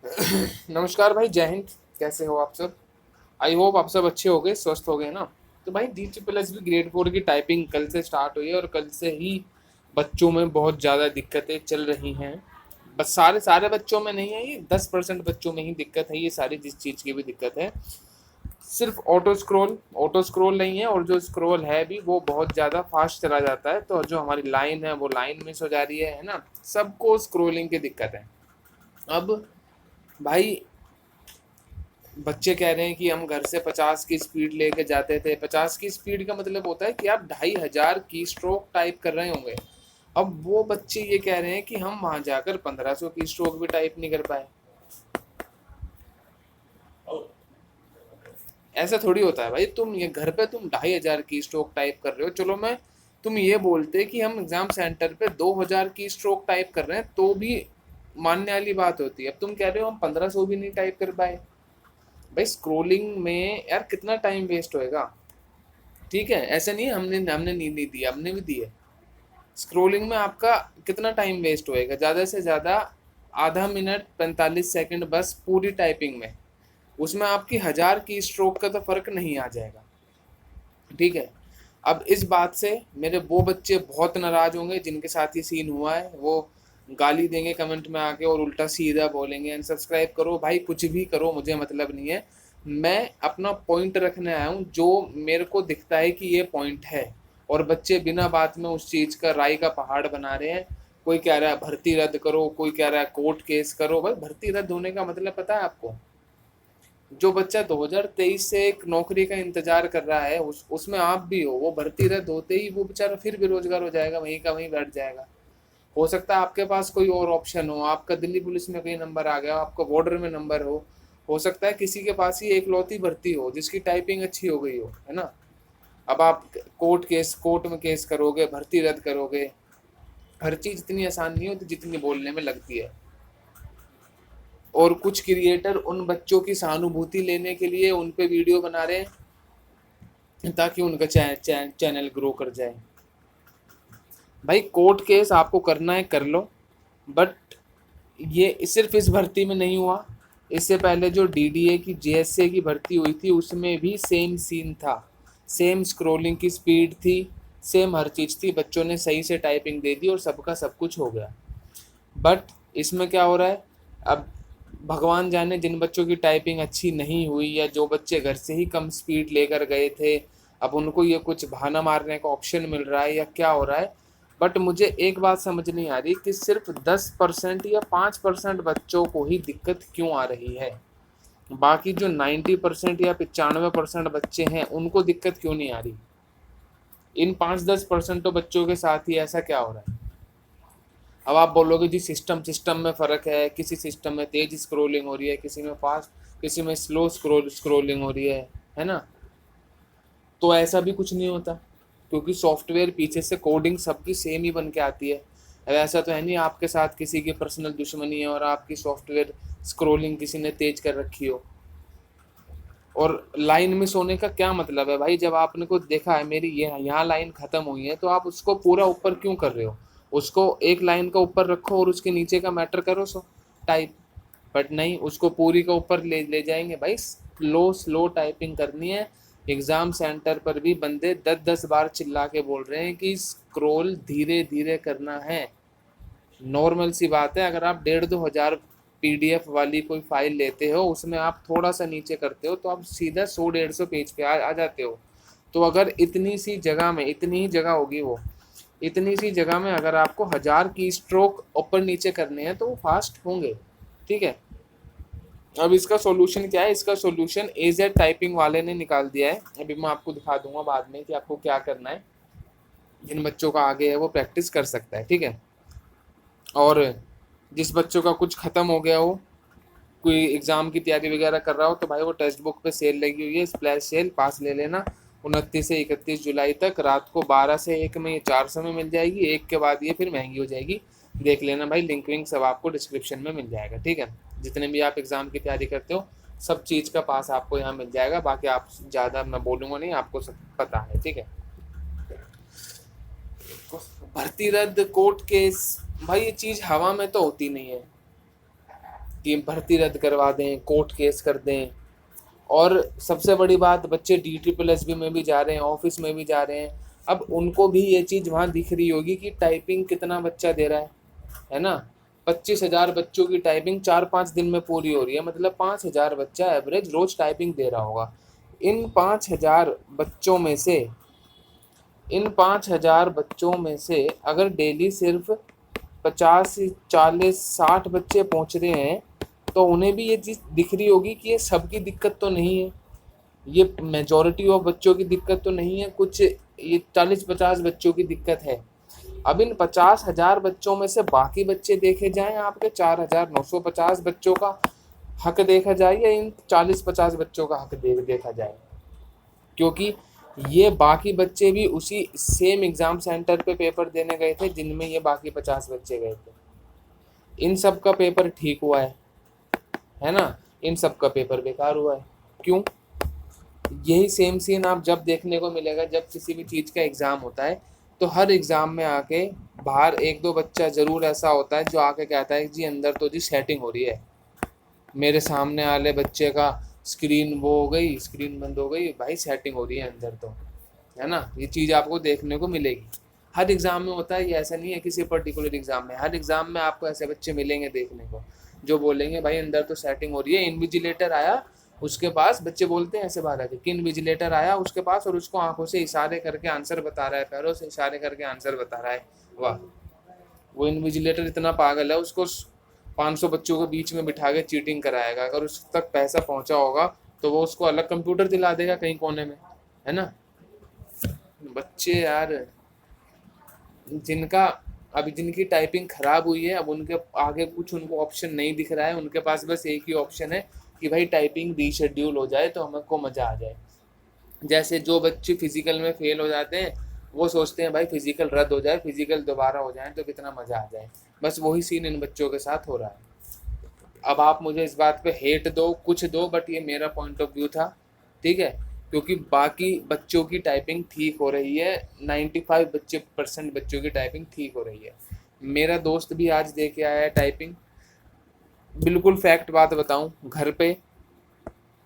नमस्कार भाई, जय हिंद। कैसे हो आप सब? आई होप आप सब अच्छे हो गए, स्वस्थ हो गए ना। तो भाई DSSS भी ग्रेड 4 की टाइपिंग कल से स्टार्ट हुई है और कल से ही बच्चों में बहुत ज़्यादा दिक्कतें चल रही हैं। बस सारे सारे बच्चों में नहीं है, ये 10% बच्चों में ही दिक्कत है। ये सारी जिस चीज़ की भी दिक्कत है, सिर्फ ऑटो स्क्रोल नहीं है, और जो स्क्रोल है भी वो बहुत ज़्यादा फास्ट चला जाता है, तो जो हमारी लाइन है वो लाइन मिस हो जा रही है ना। सबको स्क्रोलिंग की दिक्कत है। अब भाई, बच्चे कह रहे हैं कि हम घर से 50 की स्पीड लेके जाते थे। 50 की स्पीड का मतलब होता है कि आप 2500 की स्ट्रोक टाइप कर रहे होंगे। अब वो बच्चे ये कह रहे हैं कि हम वहां जाकर 1500 की स्ट्रोक भी टाइप नहीं कर पाए। ऐसा थोड़ी होता है भाई। तुम ये घर पे तुम 2500 की स्ट्रोक टाइप कर रहे हो, चलो मैं तुम ये बोलते कि हम एग्जाम सेंटर पे 2000 की स्ट्रोक टाइप कर रहे हैं तो भी मानने वाली बात होती है। अब तुम कह रहे हो हम 1500 भी नहीं टाइप कर पाए। भाई स्क्रोलिंग में यार कितना टाइम वेस्ट होएगा। ठीक है, ऐसा नहीं है हमने हमने नहीं दिया, हमने भी दी है। स्क्रोलिंग में आपका कितना टाइम वेस्ट होएगा? ज़्यादा से ज़्यादा आधा मिनट 45 सेकंड बस पूरी टाइपिंग में। उसमें आपकी 1000 की स्ट्रोक का तो फर्क नहीं आ जाएगा। ठीक है। अब इस बात से मेरे वो बच्चे बहुत नाराज होंगे जिनके साथ ये सीन हुआ है। वो गाली देंगे कमेंट में आके और उल्टा सीधा बोलेंगे अनसब्सक्राइब करो। भाई कुछ भी करो, मुझे मतलब नहीं है। मैं अपना पॉइंट रखने आया हूँ, जो मेरे को दिखता है कि ये पॉइंट है। और बच्चे बिना बात में उस चीज़ का राय का पहाड़ बना रहे हैं। कोई कह रहा है भर्ती रद्द करो, कोई कह रहा है कोर्ट केस करो। भाई भर्ती रद्द होने का मतलब पता है आपको? जो बच्चा 2023 से एक नौकरी का इंतजार कर रहा है, उसमें आप भी हो, वो भर्ती रद्द होते ही वो बेचारा फिर बेरोजगार हो जाएगा, वहीं का वहीं बैठ जाएगा। हो सकता है आपके पास कोई और ऑप्शन हो, आपका दिल्ली पुलिस में कहीं नंबर आ गया हो, आपका बॉर्डर में नंबर हो सकता है किसी के पास ही एक लौती भर्ती हो जिसकी टाइपिंग अच्छी हो गई हो, है ना। अब आप कोर्ट में केस करोगे, भर्ती रद्द करोगे। हर चीज़ इतनी आसान नहीं होती जितनी बोलने में लगती है। और कुछ क्रिएटर उन बच्चों की सहानुभूति लेने के लिए उन पे वीडियो बना रहे हैं ताकि उनका चैनल ग्रो कर जाए। भाई कोर्ट केस आपको करना है कर लो, बट ये सिर्फ इस भर्ती में नहीं हुआ। इससे पहले जो DDA की JSA की भर्ती हुई थी उसमें भी सेम सीन था। सेम स्क्रोलिंग की स्पीड थी, सेम हर चीज़ थी। बच्चों ने सही से टाइपिंग दे दी और सबका सब कुछ हो गया। बट इसमें क्या हो रहा है? अब भगवान जाने जिन बच्चों की टाइपिंग अच्छी नहीं हुई या जो बच्चे घर से ही कम स्पीड लेकर गए थे, अब उनको ये कुछ बहाना मारने का ऑप्शन मिल रहा है या क्या हो रहा है। बट मुझे एक बात समझ नहीं आ रही कि सिर्फ 10% या 5% बच्चों को ही दिक्कत क्यों आ रही है। बाकी जो 90% या 95% बच्चे हैं उनको दिक्कत क्यों नहीं आ रही। इन 5-10% तो बच्चों के साथ ही ऐसा क्या हो रहा है? अब आप बोलोगे जी सिस्टम सिस्टम में फ़र्क है, किसी सिस्टम में तेज स्क्रोलिंग हो रही है, किसी में फास्ट, किसी में स्लो स्क्रोलिंग हो रही है ना। तो ऐसा भी कुछ नहीं होता, क्योंकि सॉफ्टवेयर पीछे से कोडिंग सबकी सेम ही बन के आती है। अब ऐसा तो है नहीं आपके साथ किसी की पर्सनल दुश्मनी है और आपकी सॉफ्टवेयर स्क्रोलिंग किसी ने तेज कर रखी हो। और लाइन मिस होने का क्या मतलब है भाई? जब आपने को देखा है मेरी ये यहाँ लाइन खत्म हुई है तो आप उसको पूरा ऊपर क्यों कर रहे हो? उसको एक लाइन का ऊपर रखो और उसके नीचे का मैटर करो सो टाइप। बट नहीं, उसको पूरी का ऊपर ले ले जाएंगे। भाई स्लो स्लो टाइपिंग करनी है। एग्जाम सेंटर पर भी बंदे 10-10 बार चिल्ला के बोल रहे हैं कि स्क्रोल धीरे धीरे करना है। नॉर्मल सी बात है, अगर आप 1,500-2,000 PDF वाली कोई फाइल लेते हो, उसमें आप थोड़ा सा नीचे करते हो तो आप सीधा 100-150 पेज पे आ जाते हो। तो अगर इतनी सी जगह में, इतनी ही जगह होगी वो, इतनी सी जगह में अगर आपको 1000 की स्ट्रोक ऊपर नीचे करने हैं तो वो फास्ट होंगे। ठीक है। अब इसका सॉल्यूशन क्या है? इसका सॉल्यूशन AZ टाइपिंग वाले ने निकाल दिया है। अभी मैं आपको दिखा दूंगा बाद में कि आपको क्या करना है। जिन बच्चों का आगे है वो प्रैक्टिस कर सकता है। ठीक है। और जिस बच्चों का कुछ ख़त्म हो गया हो, कोई एग्ज़ाम की तैयारी वगैरह कर रहा हो, तो भाई वो टेक्स्ट बुक पे सेल लगी हुई है, स्प्लैश सेल, पास ले लेना। 29 से 31 जुलाई तक रात को 12 से 1 में ये 400 में मिल जाएगी। 1 के बाद ये फिर महंगी हो जाएगी। देख लेना भाई, लिंक विंक सब आपको डिस्क्रिप्शन में मिल जाएगा। ठीक है। जितने भी आप एग्ज़ाम की तैयारी करते हो सब चीज़ का पास आपको यहाँ मिल जाएगा। बाकी आप ज़्यादा मैं बोलूँगा नहीं, आपको सब पता है। ठीक है। भर्ती रद्द, कोर्ट केस, भाई ये चीज़ हवा में तो होती नहीं है। कि भर्ती रद्द करवा दें, कोर्ट केस कर दें। और सबसे बड़ी बात, बच्चे DSSB में भी जा रहे हैं, ऑफिस में भी जा रहे हैं। अब उनको भी ये चीज़ वहाँ दिख रही होगी कि टाइपिंग कितना बच्चा दे रहा है ना। 25,000 बच्चों की टाइपिंग 4-5 दिन में पूरी हो रही है, मतलब 5,000 बच्चा एवरेज रोज टाइपिंग दे रहा होगा। इन 5,000 बच्चों में से अगर डेली सिर्फ 50, 40, 60 बच्चे पहुंच रहे हैं, तो उन्हें भी ये चीज़ दिख रही होगी कि ये सबकी दिक्कत तो नहीं है, ये मेजॉरिटी ऑफ बच्चों की दिक्कत तो नहीं है, कुछ ये 40-50 बच्चों की दिक्कत है। अब इन 50,000 बच्चों में से बाकी बच्चे देखे जाएं, आपके 4,950 बच्चों का हक देखा जाए या इन 40-50 बच्चों का हक देखा जाए, क्योंकि ये बाकी बच्चे भी उसी सेम एग्ज़ाम सेंटर पे पेपर देने गए थे जिनमें ये बाकी 50 बच्चे गए थे। इन सब का पेपर ठीक हुआ है ना, इन सब का पेपर बेकार हुआ है। क्यों? यही सेम सीन आप जब देखने को मिलेगा, जब किसी भी चीज़ का एग्ज़ाम होता है तो हर एग्ज़ाम में आके बाहर 1-2 बच्चा ज़रूर ऐसा होता है जो आके कहता है जी अंदर तो जी सेटिंग हो रही है, मेरे सामने वाले बच्चे का स्क्रीन वो हो गई, स्क्रीन बंद हो गई, भाई सेटिंग हो रही है अंदर तो, है ना। ये चीज़ आपको देखने को मिलेगी, हर एग्ज़ाम में होता है, ये ऐसा नहीं है किसी पर्टिकुलर एग्ज़ाम में। हर एग्ज़ाम में आपको ऐसे बच्चे मिलेंगे देखने को जो बोलेंगे भाई अंदर तो सेटिंग हो रही है। इन्विजिलेटर आया उसके पास, बच्चे बोलते हैं ऐसे बाहर आके कि इन्विजिलेटर आया उसके पास और उसको आंखों से इशारे करके आंसर बता रहा है, पैरों से इशारे करके आंसर बता रहा है। वाह, वो इन्विजिलेटर इतना पागल है, उसको 500 बच्चों के बीच में बिठा के चीटिंग कराएगा। अगर उस तक पैसा पहुंचा होगा तो वो उसको अलग कंप्यूटर दिला देगा कहीं कोने में, है ना। बच्चे यार, जिनकी टाइपिंग खराब हुई है, अब उनके आगे कुछ उनको ऑप्शन नहीं दिख रहा है, उनके पास बस एक ही ऑप्शन है कि भाई टाइपिंग रीशेड्यूल हो जाए तो हमको मज़ा आ जाए। जैसे जो बच्चे फिजिकल में फेल हो जाते हैं वो सोचते हैं भाई फिजिकल रद्द हो जाए, फिजिकल दोबारा हो जाए तो कितना मज़ा आ जाए। बस वही सीन इन बच्चों के साथ हो रहा है। अब आप मुझे इस बात पे हेट दो, कुछ दो, बट ये मेरा पॉइंट ऑफ व्यू था, ठीक है। क्योंकि बाकी बच्चों की टाइपिंग ठीक हो रही है, 95% बच्चों की टाइपिंग ठीक हो रही है। मेरा दोस्त भी आज दे के आया है टाइपिंग, बिल्कुल फैक्ट बात बताऊं, घर पे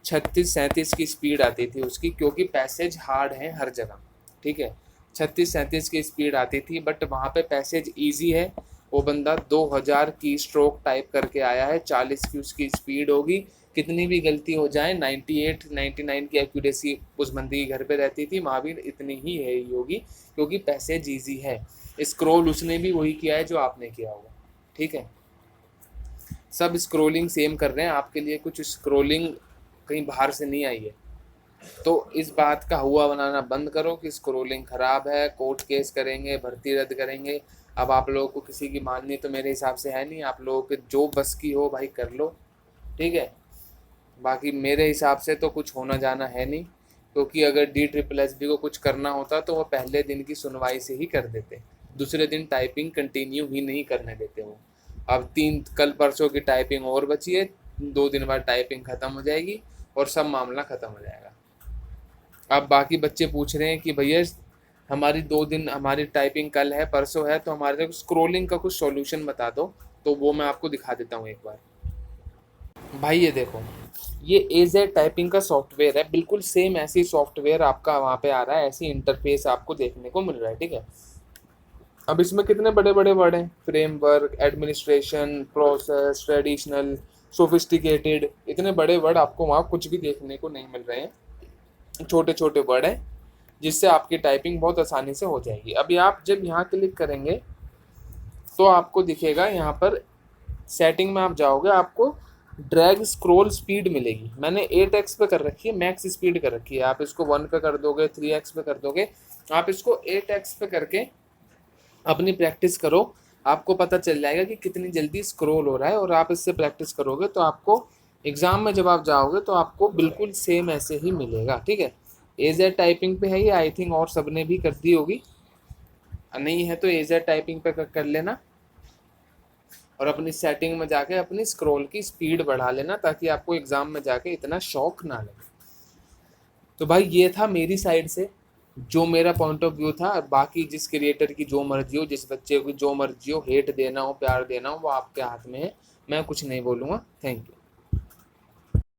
36-37 की स्पीड आती थी उसकी, क्योंकि पैसेज हार्ड है हर जगह, ठीक है। 36-37 की स्पीड आती थी, बट वहाँ पे पैसेज इजी है। वो बंदा 2000 की स्ट्रोक टाइप करके आया है, 40 की उसकी स्पीड होगी, कितनी भी गलती हो जाए 98-99 की एक्यूरेसी उस बंदी के घर पे रहती थी, वहाँ भी इतनी ही है ही होगी, क्योंकि पैसेज ईजी है। स्क्रॉल उसने भी वही किया है जो आपने किया होगा, ठीक है। सब स्क्रॉलिंग सेम कर रहे हैं, आपके लिए कुछ स्क्रॉलिंग कहीं बाहर से नहीं आई है। तो इस बात का हुआ बनाना बंद करो कि स्क्रोलिंग ख़राब है, कोर्ट केस करेंगे, भर्ती रद्द करेंगे। अब आप लोगों को किसी की माननी तो मेरे हिसाब से है नहीं, आप लोगों के जो बस की हो भाई कर लो, ठीक है। बाकी मेरे हिसाब से तो कुछ होना जाना है नहीं, क्योंकि अगर DSSB को कुछ करना होता तो वो पहले दिन की सुनवाई से ही कर देते, दूसरे दिन टाइपिंग कंटिन्यू ही नहीं करने देते वो। अब कल परसों की टाइपिंग और बची है, 2 दिन बाद टाइपिंग ख़त्म हो जाएगी और सब मामला ख़त्म हो जाएगा। अब बाकी बच्चे पूछ रहे हैं कि भैया हमारी 2 दिन, हमारी टाइपिंग कल है परसों है, तो हमारे स्क्रोलिंग का कुछ सॉल्यूशन बता दो। तो वो मैं आपको दिखा देता हूँ एक बार। भाई ये देखो, ये AZ टाइपिंग का सॉफ्टवेयर है, बिल्कुल सेम ऐसी सॉफ्टवेयर आपका वहाँ पे आ रहा है, ऐसी इंटरफेस आपको देखने को मिल रहा है, ठीक है। अब इसमें कितने बड़े बड़े वर्ड हैं, framework, administration, process, traditional, sophisticated, इतने बड़े वर्ड आपको वहाँ कुछ भी देखने को नहीं मिल रहे हैं, छोटे छोटे वर्ड हैं, जिससे आपकी टाइपिंग बहुत आसानी से हो जाएगी। अभी आप जब यहाँ क्लिक करेंगे तो आपको दिखेगा, यहाँ पर सेटिंग में आप जाओगे, आपको ड्रैग स्क्रॉल स्पीड मिलेगी। मैंने 8x पे कर रखी है, मैक्स स्पीड कर रखी है। आप इसको 1 पे कर दोगे, 3x पे कर दोगे, आप इसको 8x पे करके अपनी प्रैक्टिस करो, आपको पता चल जाएगा कि कितनी जल्दी स्क्रॉल हो रहा है। और आप इससे प्रैक्टिस करोगे तो आपको एग्ज़ाम में जब आप जाओगे तो आपको बिल्कुल सेम ऐसे ही मिलेगा, ठीक है। AZ टाइपिंग पे है ये, आई थिंक और सब ने भी कर दी होगी, नहीं है तो AZ टाइपिंग पे कर लेना और अपनी सेटिंग में जाके अपनी स्क्रॉल की स्पीड बढ़ा लेना, ताकि आपको एग्ज़ाम में जाके इतना शौक ना लगे। तो भाई ये था मेरी साइड से जो मेरा पॉइंट ऑफ व्यू था। बाकी जिस क्रिएटर की जो मर्जी हो, जिस बच्चे की जो मर्जी हो, हेट देना हो, प्यार देना हो, वो आपके हाथ में है। मैं कुछ नहीं बोलूँगा। Thank you.